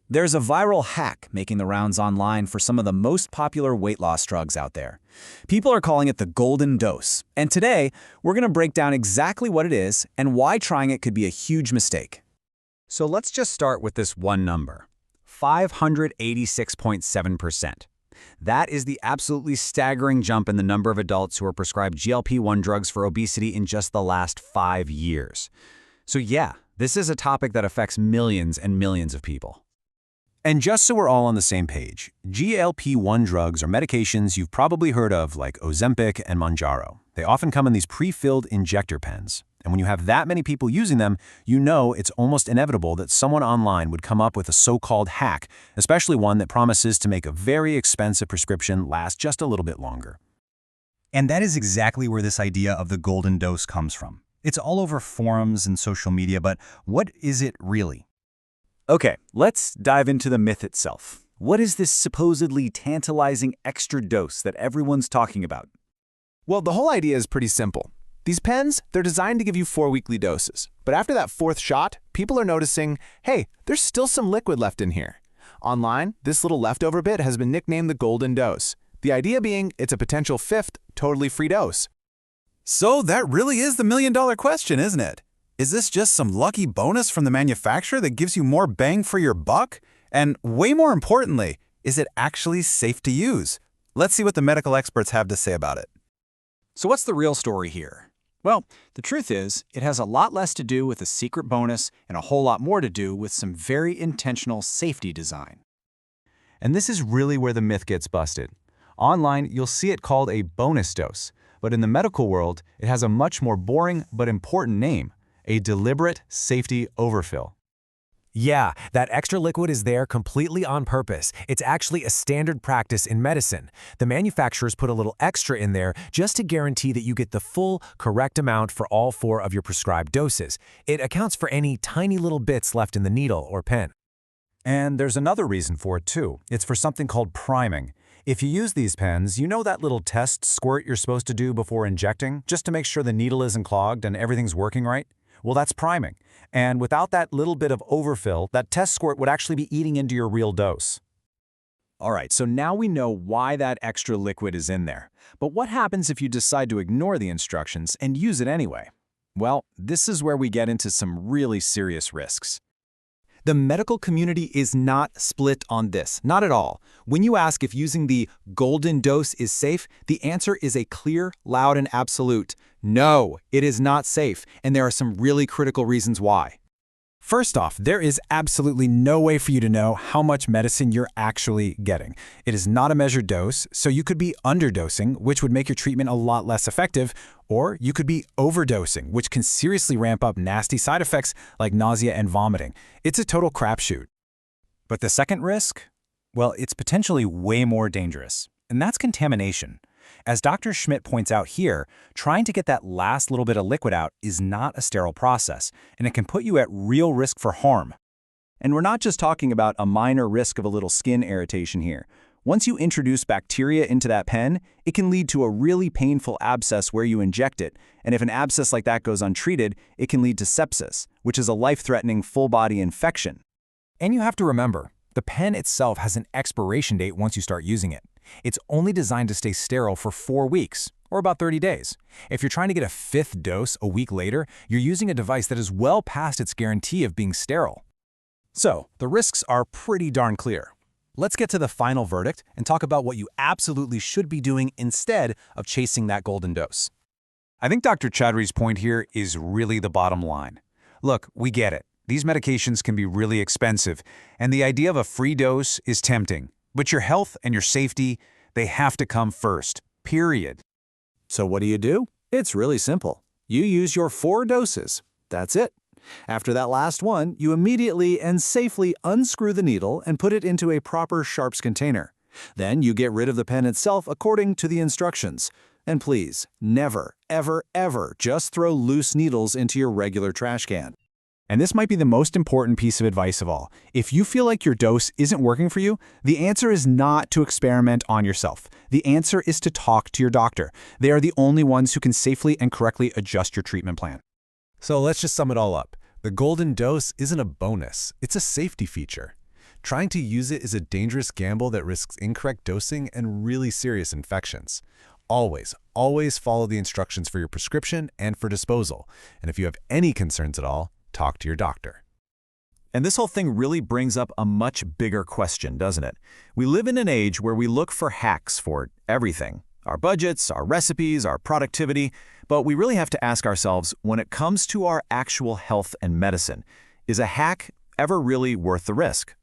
There's a viral hack making the rounds online for some of the most popular weight loss drugs out there. People are calling it the golden dose. And today, we're going to break down exactly what it is and why trying it could be a huge mistake. So let's just start with this one number, 586.7%. That is the absolutely staggering jump in the number of adults who are prescribed GLP-1 drugs for obesity in just the last 5 years. So yeah, this is a topic that affects millions and millions of people. And just so we're all on the same page, GLP-1 drugs are medications you've probably heard of like Ozempic and Mounjaro. They often come in these pre-filled injector pens. And when you have that many people using them, you know it's almost inevitable that someone online would come up with a so-called hack, especially one that promises to make a very expensive prescription last just a little bit longer. And that is exactly where this idea of the golden dose comes from. It's all over forums and social media, but what is it really? Okay, let's dive into the myth itself. What is this supposedly tantalizing extra dose that everyone's talking about? Well, the whole idea is pretty simple. These pens, they're designed to give you 4 weekly doses. But after that 4th shot, people are noticing, hey, there's still some liquid left in here. Online, this little leftover bit has been nicknamed the golden dose. The idea being it's a potential 5th, totally free dose. So that really is the million-dollar question, isn't it? Is this just some lucky bonus from the manufacturer that gives you more bang for your buck? And way more importantly, is it actually safe to use? Let's see what the medical experts have to say about it. So what's the real story here? Well, the truth is, it has a lot less to do with a secret bonus and a whole lot more to do with some very intentional safety design. And this is really where the myth gets busted. Online, you'll see it called a bonus dose, but in the medical world, it has a much more boring but important name, a deliberate safety overfill. Yeah, that extra liquid is there completely on purpose. It's actually a standard practice in medicine. The manufacturers put a little extra in there just to guarantee that you get the full, correct amount for all 4 of your prescribed doses. It accounts for any tiny little bits left in the needle or pen. And there's another reason for it too. It's for something called priming. If you use these pens, you know that little test squirt you're supposed to do before injecting, just to make sure the needle isn't clogged and everything's working right? Well, that's priming. And without that little bit of overfill, that test squirt would actually be eating into your real dose. All right, so now we know why that extra liquid is in there. But what happens if you decide to ignore the instructions and use it anyway? Well, this is where we get into some really serious risks. The medical community is not split on this, not at all. When you ask if using the golden dose is safe, the answer is a clear, loud, and absolute. No, it is not safe, and there are some really critical reasons why. First off, there is absolutely no way for you to know how much medicine you're actually getting. It is not a measured dose, so you could be underdosing, which would make your treatment a lot less effective, or you could be overdosing, which can seriously ramp up nasty side effects like nausea and vomiting. It's a total crapshoot. But the second risk? Well, it's potentially way more dangerous, and that's contamination. As Dr. Schmidt points out here, trying to get that last little bit of liquid out is not a sterile process, and it can put you at real risk for harm. And we're not just talking about a minor risk of a little skin irritation here. Once you introduce bacteria into that pen, it can lead to a really painful abscess where you inject it, and if an abscess like that goes untreated, it can lead to sepsis, which is a life-threatening full-body infection. And you have to remember, the pen itself has an expiration date once you start using it. It's only designed to stay sterile for 4 weeks, or about 30 days. If you're trying to get a 5th dose a week later, you're using a device that is well past its guarantee of being sterile. So, the risks are pretty darn clear. Let's get to the final verdict and talk about what you absolutely should be doing instead of chasing that golden dose. I think Dr. Chaudhry's point here is really the bottom line. Look, we get it. These medications can be really expensive, and the idea of a free dose is tempting. But your health and your safety, they have to come first, period. So what do? It's really simple. You use your 4 doses. That's it. After that last one, you immediately and safely unscrew the needle and put it into a proper sharps container. Then you get rid of the pen itself according to the instructions. And please, never, ever, ever just throw loose needles into your regular trash can. And this might be the most important piece of advice of all. If you feel like your dose isn't working for you, the answer is not to experiment on yourself. The answer is to talk to your doctor. They are the only ones who can safely and correctly adjust your treatment plan. So let's just sum it all up. The golden dose isn't a bonus, it's a safety feature. Trying to use it is a dangerous gamble that risks incorrect dosing and really serious infections. Always follow the instructions for your prescription and for disposal. And if you have any concerns at all, talk to your doctor. And this whole thing really brings up a much bigger question, doesn't it? We live in an age where we look for hacks for everything. Our budgets, our recipes, our productivity. But we really have to ask ourselves, when it comes to our actual health and medicine, is a hack ever really worth the risk?